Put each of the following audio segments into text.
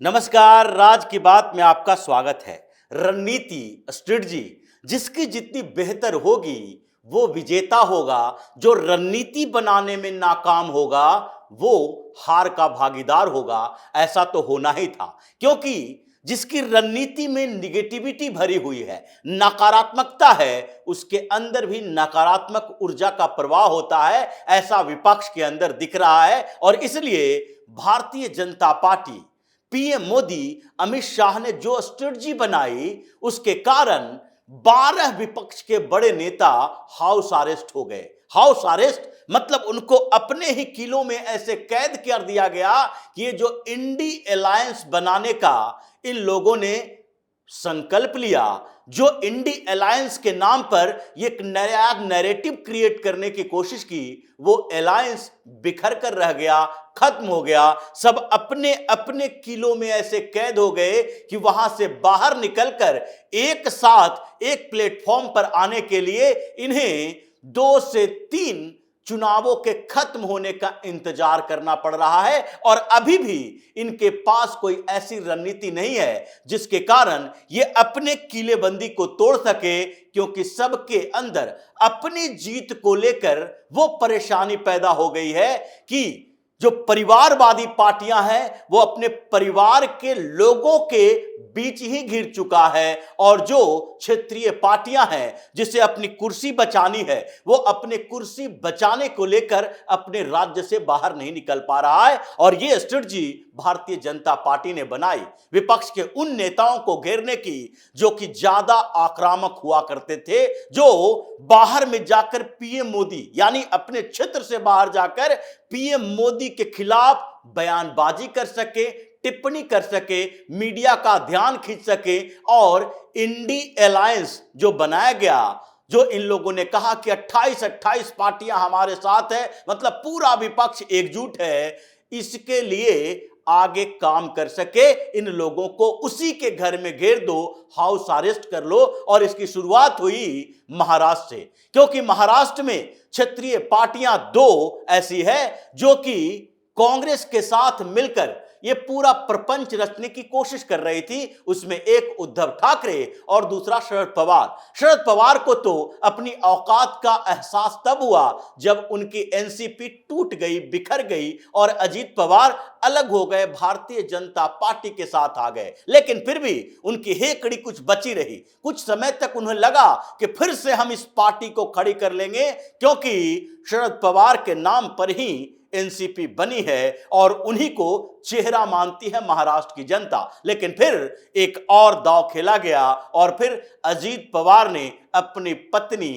नमस्कार, राज की बात में आपका स्वागत है। रणनीति, स्ट्रेटजी जिसकी जितनी बेहतर होगी वो विजेता होगा। जो रणनीति बनाने में नाकाम होगा वो हार का भागीदार होगा। ऐसा तो होना ही था, क्योंकि जिसकी रणनीति में निगेटिविटी भरी हुई है, नकारात्मकता है, उसके अंदर भी नकारात्मक ऊर्जा का प्रवाह होता है। ऐसा विपक्ष के अंदर दिख रहा है और इसलिए भारतीय जनता पार्टी, पीएम मोदी, अमित शाह ने जो स्ट्रेटजी बनाई उसके कारण 12 विपक्ष के बड़े नेता हाउस अरेस्ट हो गए। हाउस अरेस्ट मतलब उनको अपने ही किलों में ऐसे कैद कर दिया गया कि ये जो इंडी अलायंस बनाने का इन लोगों ने संकल्प लिया, जो इंडी अलायंस के नाम पर एक नया नैरेटिव क्रिएट करने की कोशिश की, वो अलायंस बिखर कर रह गया, खत्म हो गया। सब अपने अपने किलों में ऐसे कैद हो गए कि वहां से बाहर निकलकर एक साथ एक प्लेटफॉर्म पर आने के लिए इन्हें 2 से 3 चुनावों के खत्म होने का इंतजार करना पड़ रहा है। और अभी भी इनके पास कोई ऐसी रणनीति नहीं है जिसके कारण ये अपने किलेबंदी को तोड़ सके, क्योंकि सबके अंदर अपनी जीत को लेकर वो परेशानी पैदा हो गई है कि जो परिवारवादी पार्टियां हैं वो अपने परिवार के लोगों के बीच ही घिर चुका है, और जो क्षेत्रीय पार्टियां हैं जिसे अपनी कुर्सी बचानी है वो अपने कुर्सी बचाने को लेकर अपने राज्य से बाहर नहीं निकल पा रहा है। और ये स्ट्रेटजी भारतीय जनता पार्टी ने बनाई विपक्ष के उन नेताओं को घेरने की जो कि ज्यादा आक्रामक हुआ करते थे, जो बाहर में जाकर पीएम मोदी यानी अपने क्षेत्र से बाहर जाकर पीएम मोदी के खिलाफ बयानबाजी कर सके, टिप्पणी कर सके, मीडिया का ध्यान खींच सके। और इंडी अलायंस जो बनाया गया, जो इन लोगों ने कहा कि 28 पार्टियां हमारे साथ है, मतलब पूरा विपक्ष एकजुट है, इसके लिए आगे काम कर सके, इन लोगों को उसी के घर में घेर दो, हाउस अरेस्ट कर लो। और इसकी शुरुआत हुई महाराष्ट्र से, क्योंकि महाराष्ट्र में क्षेत्रीय पार्टियां 2 ऐसी है जो कि कांग्रेस के साथ मिलकर ये पूरा प्रपंच रचने की कोशिश कर रही थी। उसमें एक उद्धव ठाकरे और दूसरा शरद पवार। शरद पवार को तो अपनी औकात का एहसास तब हुआ जब उनकी एनसीपी टूट गई, बिखर गई और अजीत पवार अलग हो गए, भारतीय जनता पार्टी के साथ आ गए। लेकिन फिर भी उनकी हेकड़ी कुछ बची रही। कुछ समय तक उन्हें लगा कि फिर से हम इस पार्टी को खड़ी कर लेंगे, क्योंकि शरद पवार के नाम पर ही एनसीपी बनी है और उन्हीं को चेहरा मानती है महाराष्ट्र की जनता। लेकिन फिर एक और दांव खेला गया और फिर अजीत पवार ने अपनी पत्नी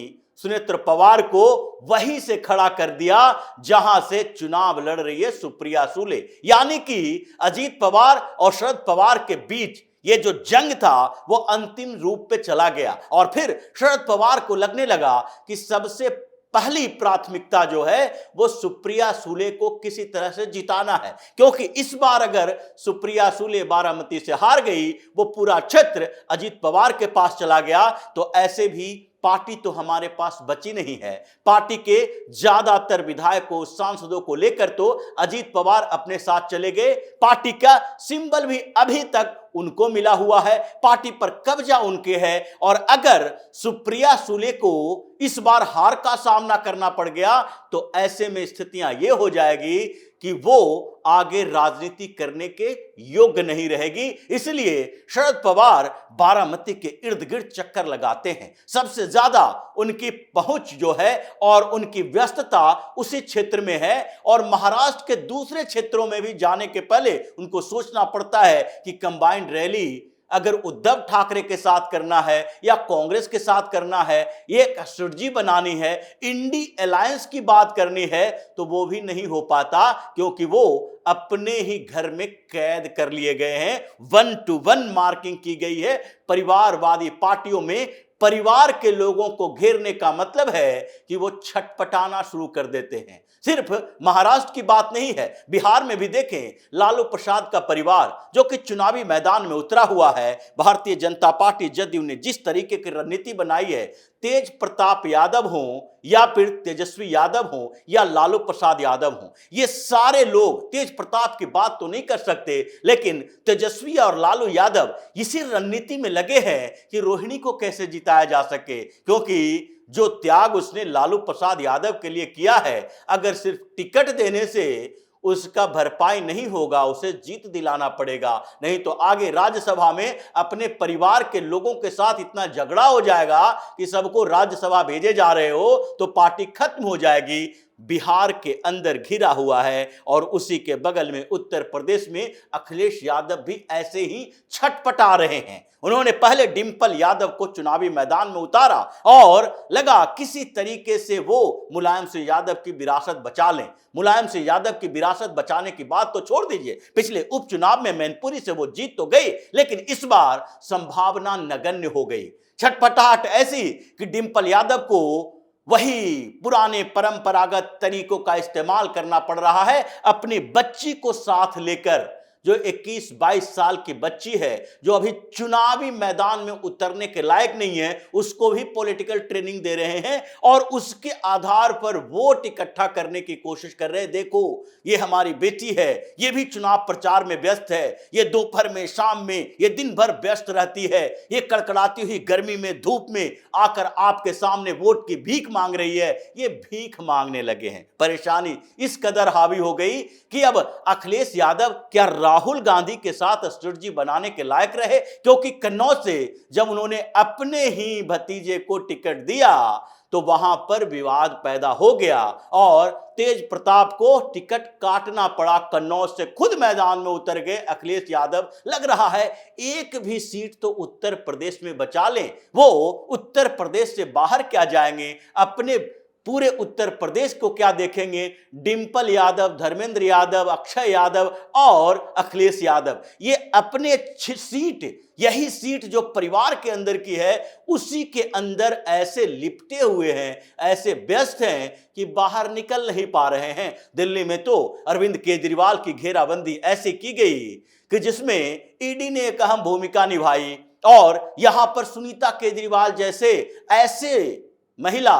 सुनेत्र पवार को वहीं से खड़ा कर दिया जहां से चुनाव लड़ रही है सुप्रिया सुले। यानी कि अजीत पवार और शरद पवार के बीच ये जो जंग था वो अंतिम रूप पे चला गया। और फिर शरद पवार को लगने लगा कि सबसे पहली प्राथमिकता जो है वो सुप्रिया सुले को किसी तरह से जिताना है, क्योंकि इस बार अगर सुप्रिया सुले बारामती से हार गई, वो पूरा क्षेत्र अजीत पवार के पास चला गया, तो ऐसे भी पार्टी तो हमारे पास बची नहीं है। पार्टी के ज्यादातर विधायकों, सांसदों को लेकर तो अजीत पवार अपने साथ चले गए। पार्टी का सिंबल भी अभी तक उनको मिला हुआ है, पार्टी पर कब्जा उनके है। और अगर सुप्रिया सुले को इस बार हार का सामना करना पड़ गया तो ऐसे में स्थितियां ये हो जाएगी कि वो आगे राजनीति करने के योग्य नहीं रहेगी। इसलिए शरद पवार बारामती के इर्द गिर्द चक्कर लगाते हैं। सबसे ज्यादा उनकी पहुंच जो है और उनकी व्यस्तता उसी क्षेत्र में है, और महाराष्ट्र के दूसरे क्षेत्रों में भी जाने के पहले उनको सोचना पड़ता है कि कंबाइंड रैली अगर उद्धव ठाकरे के साथ करना है या कांग्रेस के साथ करना है, ये एक स्ट्रेटजी बनानी है, इंडी अलायंस की बात करनी है, तो वो भी नहीं हो पाता, क्योंकि वो अपने ही घर में कैद कर लिए गए हैं। 1 to 1 मार्किंग की गई है। परिवारवादी पार्टियों में परिवार के लोगों को घेरने का मतलब है कि वो छटपटाना शुरू कर देते हैं। सिर्फ महाराष्ट्र की बात नहीं है, बिहार में भी देखें, लालू प्रसाद का परिवार जो कि चुनावी मैदान में उतरा हुआ है। भारतीय जनता पार्टी जदयू ने जिस तरीके की रणनीति बनाई है, तेज प्रताप यादव हों या फिर तेजस्वी यादव हों या लालू प्रसाद यादव हों, ये सारे लोग तेज प्रताप की बात तो नहीं कर सकते, लेकिन तेजस्वी और लालू यादव इसी रणनीति में लगे हैं कि रोहिणी को कैसे जिताया जा सके, क्योंकि जो त्याग उसने लालू प्रसाद यादव के लिए किया है, अगर सिर्फ टिकट देने से उसका भरपाई नहीं होगा, उसे जीत दिलाना पड़ेगा, नहीं तो आगे राज्यसभा में अपने परिवार के लोगों के साथ इतना झगड़ा हो जाएगा कि सबको राज्यसभा भेजे जा रहे हो तो पार्टी खत्म हो जाएगी। बिहार के अंदर घिरा हुआ है और उसी के बगल में उत्तर प्रदेश में अखिलेश यादव भी ऐसे ही छटपटा रहे हैं। उन्होंने पहले डिंपल यादव को चुनावी मैदान में उतारा और लगा किसी तरीके से वो मुलायम सिंह यादव की विरासत बचा लें। मुलायम सिंह यादव की विरासत बचाने की बात तो छोड़ दीजिए, पिछले उपचुनाव में मैनपुरी से वो जीत तो गई, लेकिन इस बार संभावना नगण्य हो गई। छटपटाहट ऐसी कि डिंपल यादव को वही पुराने परंपरागत तरीकों का इस्तेमाल करना पड़ रहा है, अपनी बच्ची को साथ लेकर, जो 21-22 साल की बच्ची है, जो अभी चुनावी मैदान में उतरने के लायक नहीं है, उसको भी पॉलिटिकल ट्रेनिंग दे रहे हैं और उसके आधार पर वोट इकट्ठा करने की कोशिश कर रहे हैं। देखो, ये हमारी बेटी है, ये भी चुनाव प्रचार में व्यस्त है, ये दोपहर में, शाम में, ये दिन भर व्यस्त रहती है, ये कड़कड़ाती हुई गर्मी में, धूप में आकर आपके सामने वोट की भीख मांग रही है। ये भीख मांगने लगे हैं। परेशानी इस कदर हावी हो गई कि अब अखिलेश यादव क्या राहुल गांधी के साथ स्ट्रेटजी बनाने के लायक रहे, क्योंकि कन्नौज से जब उन्होंने अपने ही भतीजे को टिकट दिया तो वहां पर विवाद पैदा हो गया और तेज प्रताप को टिकट काटना पड़ा। कन्नौज से खुद मैदान में उतर गए अखिलेश यादव। लग रहा है एक भी सीट तो उत्तर प्रदेश में बचा लें। वो उत्तर प्रदेश से बाहर क्या जाएंगे, अपने पूरे उत्तर प्रदेश को क्या देखेंगे। डिंपल यादव, धर्मेंद्र यादव, अक्षय यादव और अखिलेश यादव, ये अपने सीट, यही सीट जो परिवार के अंदर की है, उसी के अंदर ऐसे लिपटे हुए हैं, ऐसे व्यस्त हैं कि बाहर निकल नहीं पा रहे हैं। दिल्ली में तो अरविंद केजरीवाल की घेराबंदी ऐसे की गई कि जिसमें ईडी ने एक अहम भूमिका निभाई और यहां पर सुनीता केजरीवाल जैसे ऐसे महिला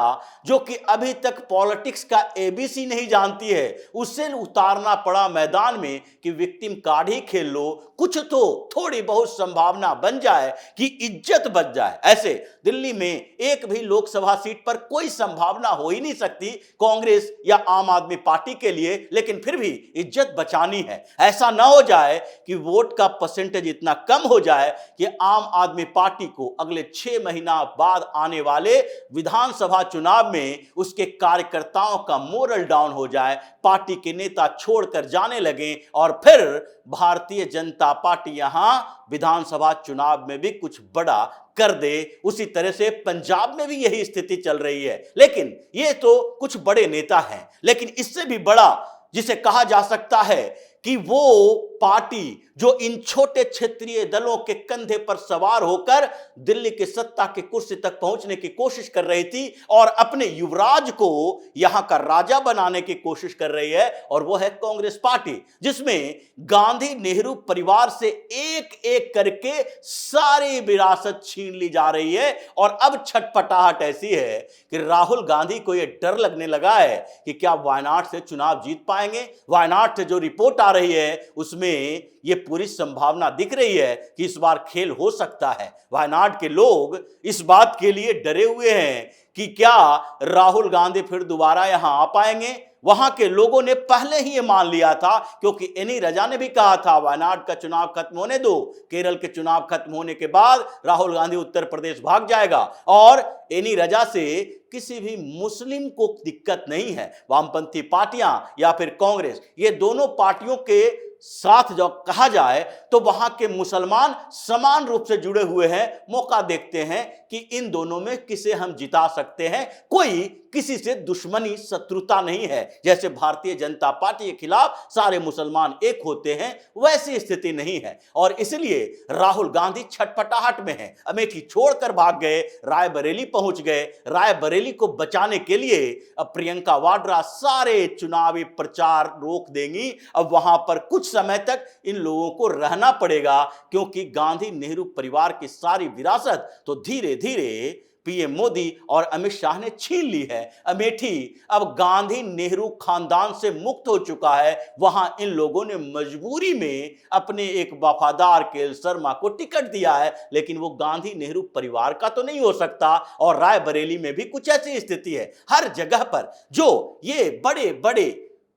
जो कि अभी तक पॉलिटिक्स का एबीसी नहीं जानती है, उसे उतारना पड़ा मैदान में कि विक्टिम कार्ड ही खेल लो, कुछ तो थोड़ी बहुत संभावना बन जाए कि इज्जत बच जाए। ऐसे दिल्ली में एक भी लोकसभा सीट पर कोई संभावना हो ही नहीं सकती कांग्रेस या आम आदमी पार्टी के लिए, लेकिन फिर भी इज्जत बचानी है। ऐसा ना हो जाए कि वोट का परसेंटेज इतना कम हो जाए कि आम आदमी पार्टी को अगले 6 महीना बाद आने वाले विधानसभा चुनाव में उसके कार्यकर्ताओं का मोरल डाउन हो जाए, पार्टी के नेता छोड़कर जाने लगे और फिर भारतीय जनता पार्टी यहां विधानसभा चुनाव में भी कुछ बड़ा कर दे। उसी तरह से पंजाब में भी यही स्थिति चल रही है। लेकिन ये तो कुछ बड़े नेता हैं, लेकिन इससे भी बड़ा जिसे कहा जा सकता है कि वो पार्टी जो इन छोटे क्षेत्रीय दलों के कंधे पर सवार होकर दिल्ली की सत्ता की कुर्सी तक पहुंचने की कोशिश कर रही थी और अपने युवराज को यहां का राजा बनाने की कोशिश कर रही है, और वो है कांग्रेस पार्टी, जिसमें गांधी नेहरू परिवार से एक एक करके सारी विरासत छीन ली जा रही है। और अब छटपटाहट ऐसी है कि राहुल गांधी को यह डर लगने लगा है कि क्या वायनाड से चुनाव जीत पाएंगे। वायनाड से जो रिपोर्ट आ रही है उसमें ये पूरी संभावना दिख रही है कि इस बार खेल हो सकता है। वायनाड के लोग इस बात के लिए डरे हुए हैं कि क्या राहुल गांधी फिर दोबारा यहां आ पाएंगे। वहां के लोगों ने पहले ही ये मान लिया था, क्योंकि एनी रजा ने भी कहा था वायनाड का चुनाव खत्म होने दो, केरल के चुनाव खत्म होने के बाद राहुल गांधी उत्तर प्रदेश भाग जाएगा। और एनी रजा से किसी भी मुस्लिम को दिक्कत नहीं है। वामपंथी पार्टियां या फिर कांग्रेस, ये दोनों पार्टियों के साथ जो कहा जाए तो वहां के मुसलमान समान रूप से जुड़े हुए हैं। मौका देखते हैं कि इन दोनों में किसे हम जिता सकते हैं। कोई किसी से दुश्मनी, शत्रुता नहीं है। जैसे भारतीय जनता पार्टी के खिलाफ सारे मुसलमान एक होते हैं, वैसी स्थिति नहीं है। और इसलिए राहुल गांधी छटपटाहट में है। अमेठी छोड़कर भाग गए, रायबरेली पहुंच गए। रायबरेली को बचाने के लिए अब प्रियंका वाड्रा सारे चुनावी प्रचार रोक देंगी। अब वहां पर कुछ समय तक इन लोगों को रहना पड़ेगा, क्योंकि गांधी नेहरू परिवार की सारी विरासत तो धीरे धीरे पीएम मोदी और अमित शाह ने छीन ली है। अमेठी अब गांधी नेहरू खानदान से मुक्त हो चुका है। वहां इन लोगों ने मजबूरी में अपने एक वफादार केएल शर्मा को टिकट दिया है, लेकिन वो गांधी नेहरू परिवार का तो नहीं हो सकता। और रायबरेली में भी कुछ ऐसी स्थिति है। हर जगह पर जो ये बड़े बड़े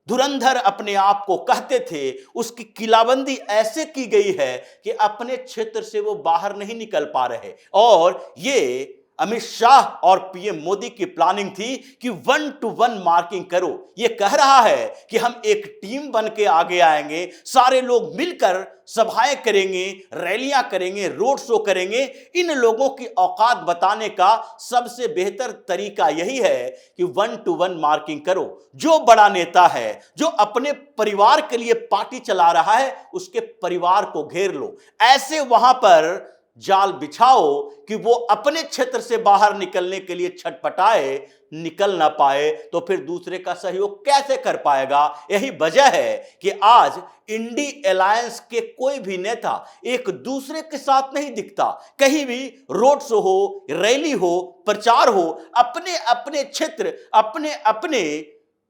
धुरंधर अपने आप को कहते थे, उसकी किलाबंदी ऐसे की गई है कि अपने क्षेत्र से वो बाहर नहीं निकल पा रहे। और ये अमित शाह और पीएम मोदी की प्लानिंग थी कि 1-to-1 मार्किंग करो। ये कह रहा है कि हम एक टीम बन के आगे आएंगे, सारे लोग मिलकर सभाएं करेंगे, रैलियां करेंगे, रोड शो करेंगे। इन लोगों की औकात बताने का सबसे बेहतर तरीका यही है कि 1-to-1 मार्किंग करो। जो बड़ा नेता है, जो अपने परिवार के लिए पार्टी चला रहा है, उसके परिवार को घेर लो। ऐसे वहां पर जाल बिछाओ कि वो अपने क्षेत्र से बाहर निकलने के लिए छटपटाए, निकल ना पाए, तो फिर दूसरे का सहयोग कैसे कर पाएगा। यही वजह है कि आज इंडी अलायंस के कोई भी नेता एक दूसरे के साथ नहीं दिखता। कहीं भी रोड शो हो, रैली हो, प्रचार हो, अपने अपने क्षेत्र, अपने अपने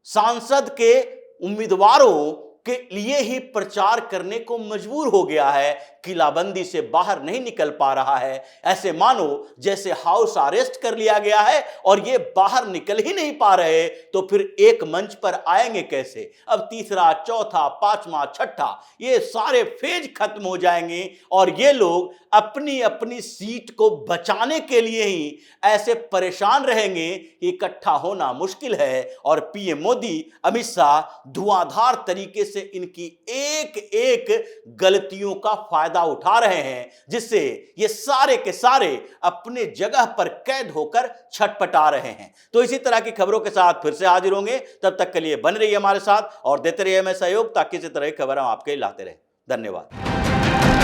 सांसद के उम्मीदवारों के लिए ही प्रचार करने को मजबूर हो गया है। किलाबंदी से बाहर नहीं निकल पा रहा है। ऐसे मानो जैसे हाउस अरेस्ट कर लिया गया है और ये बाहर निकल ही नहीं पा रहे, तो फिर एक मंच पर आएंगे कैसे। अब तीसरा, चौथा, पांचवा, छठा, ये सारे फेज खत्म हो जाएंगे और ये लोग अपनी अपनी सीट को बचाने के लिए ही ऐसे परेशान रहेंगे कि इकट्ठा होना मुश्किल है। और पीएम मोदी, अमित शाह धुआंधार तरीके से इनकी एक एक गलतियों का फायदा उठा रहे हैं, जिससे ये सारे के सारे अपने जगह पर कैद होकर छटपटा रहे हैं। तो इसी तरह की खबरों के साथ फिर से हाजिर होंगे। तब तक के लिए बन रहिए हमारे साथ और देते रहिए हमें सहयोग, ताकि इसी तरह की खबर हम आपके लिए लाते रहे। धन्यवाद।